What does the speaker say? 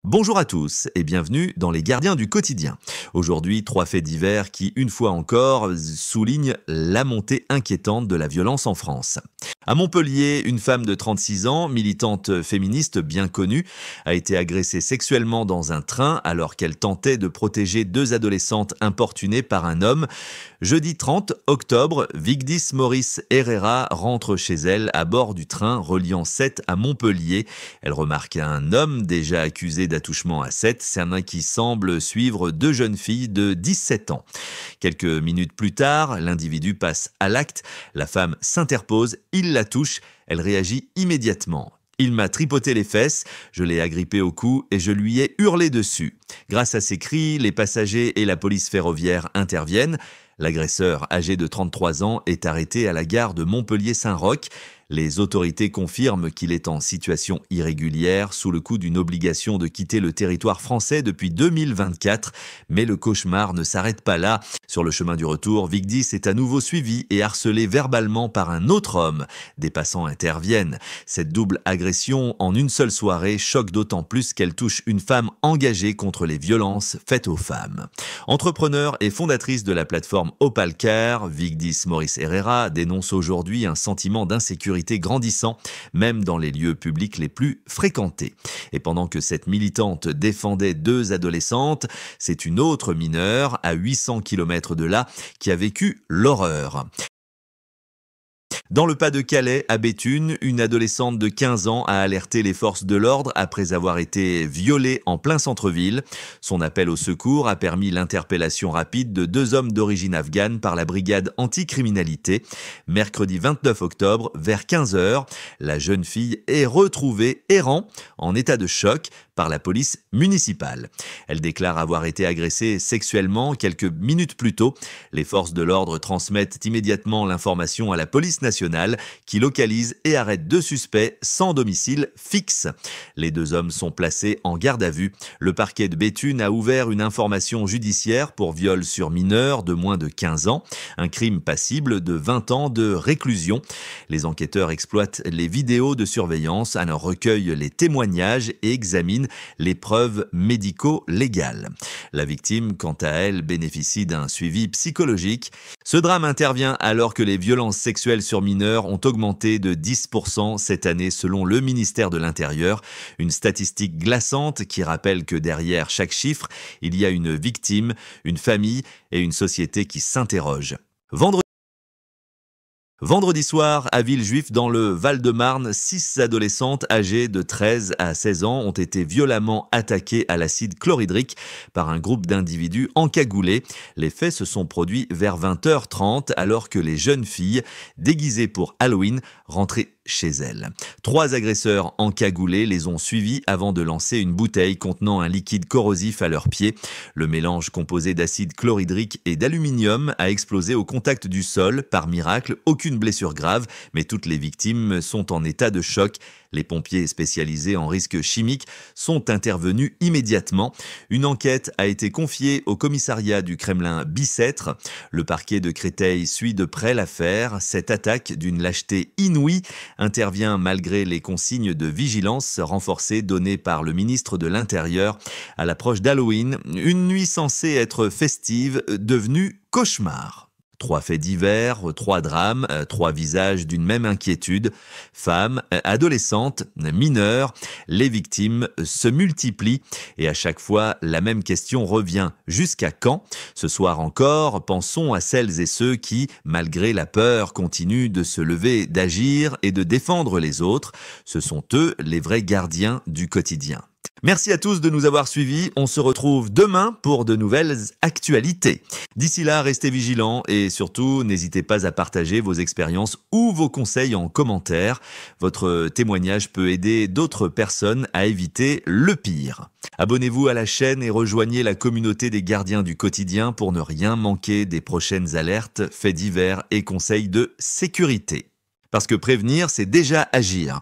Bonjour à tous et bienvenue dans les Gardiens du quotidien. Aujourd'hui, 3 faits divers qui, une fois encore, soulignent la montée inquiétante de la violence en France. À Montpellier, une femme de 36 ans, militante féministe bien connue, a été agressée sexuellement dans un train alors qu'elle tentait de protéger 2 adolescentes importunées par un homme. Jeudi 30 octobre, Vigdis Maurice Herrera rentre chez elle à bord du train reliant Sète à Montpellier. Elle remarque un homme déjà accusé d'attouchement à Sète, certain qui semble suivre 2 jeunes filles de 17 ans. Quelques minutes plus tard, l'individu passe à l'acte, la femme s'interpose, il la touche, elle réagit immédiatement. Il m'a tripoté les fesses, je l'ai agrippé au cou et je lui ai hurlé dessus. Grâce à ses cris, les passagers et la police ferroviaire interviennent. L'agresseur, âgé de 33 ans, est arrêté à la gare de Montpellier-Saint-Roch. Les autorités confirment qu'il est en situation irrégulière, sous le coup d'une obligation de quitter le territoire français depuis 2024. Mais le cauchemar ne s'arrête pas là. Sur le chemin du retour, Vigdis est à nouveau suivi et harcelé verbalement par un autre homme. Des passants interviennent. Cette double agression en une seule soirée choque d'autant plus qu'elle touche une femme engagée contre les violences faites aux femmes. Entrepreneur et fondatrice de la plateforme Opalcare, Vigdis Maurice Herrera dénonce aujourd'hui un sentiment d'insécurité grandissant, même dans les lieux publics les plus fréquentés. Et pendant que cette militante défendait 2 adolescentes, c'est une autre mineure, à 800 km de là, qui a vécu l'horreur. Dans le Pas-de-Calais, à Béthune, une adolescente de 15 ans a alerté les forces de l'ordre après avoir été violée en plein centre-ville. Son appel au secours a permis l'interpellation rapide de 2 hommes d'origine afghane par la brigade anticriminalité. Mercredi 29 octobre, vers 15h, la jeune fille est retrouvée errant, en état de choc, par la police municipale. Elle déclare avoir été agressée sexuellement quelques minutes plus tôt. Les forces de l'ordre transmettent immédiatement l'information à la police nationale qui localise et arrête 2 suspects sans domicile fixe. Les 2 hommes sont placés en garde à vue. Le parquet de Béthune a ouvert une information judiciaire pour viol sur mineur de moins de 15 ans, un crime passible de 20 ans de réclusion. Les enquêteurs exploitent les vidéos de surveillance, alors recueillent les témoignages et examinent les preuves médico-légales. La victime, quant à elle, bénéficie d'un suivi psychologique. Ce drame intervient alors que les violences sexuelles sur mineurs ont augmenté de 10% cette année selon le ministère de l'Intérieur. Une statistique glaçante qui rappelle que derrière chaque chiffre, il y a une victime, une famille et une société qui s'interrogent. Vendredi soir, à Villejuif, dans le Val-de-Marne, 6 adolescentes âgées de 13 à 16 ans ont été violemment attaquées à l'acide chlorhydrique par un groupe d'individus encagoulés. Les faits se sont produits vers 20h30 alors que les jeunes filles, déguisées pour Halloween, rentraient chez elles. 3 agresseurs encagoulés les ont suivis avant de lancer une bouteille contenant un liquide corrosif à leurs pieds. Le mélange composé d'acide chlorhydrique et d'aluminium a explosé au contact du sol. Par miracle, aucune blessure grave, mais toutes les victimes sont en état de choc. Les pompiers spécialisés en risques chimiques sont intervenus immédiatement. Une enquête a été confiée au commissariat du Kremlin-Bicêtre. Le parquet de Créteil suit de près l'affaire. Cette attaque d'une lâcheté inouïe intervient malgré les consignes de vigilance renforcées données par le ministre de l'Intérieur à l'approche d'Halloween, une nuit censée être festive, devenue cauchemar. 3 faits divers, 3 drames, 3 visages d'une même inquiétude. Femmes, adolescentes, mineures, les victimes se multiplient et à chaque fois, la même question revient. Jusqu'à quand? Ce soir encore, pensons à celles et ceux qui, malgré la peur, continuent de se lever, d'agir et de défendre les autres. Ce sont eux les vrais gardiens du quotidien. Merci à tous de nous avoir suivis. On se retrouve demain pour de nouvelles actualités. D'ici là, restez vigilants et surtout, n'hésitez pas à partager vos expériences ou vos conseils en commentaire. Votre témoignage peut aider d'autres personnes à éviter le pire. Abonnez-vous à la chaîne et rejoignez la communauté des gardiens du quotidien pour ne rien manquer des prochaines alertes, faits divers et conseils de sécurité. Parce que prévenir, c'est déjà agir.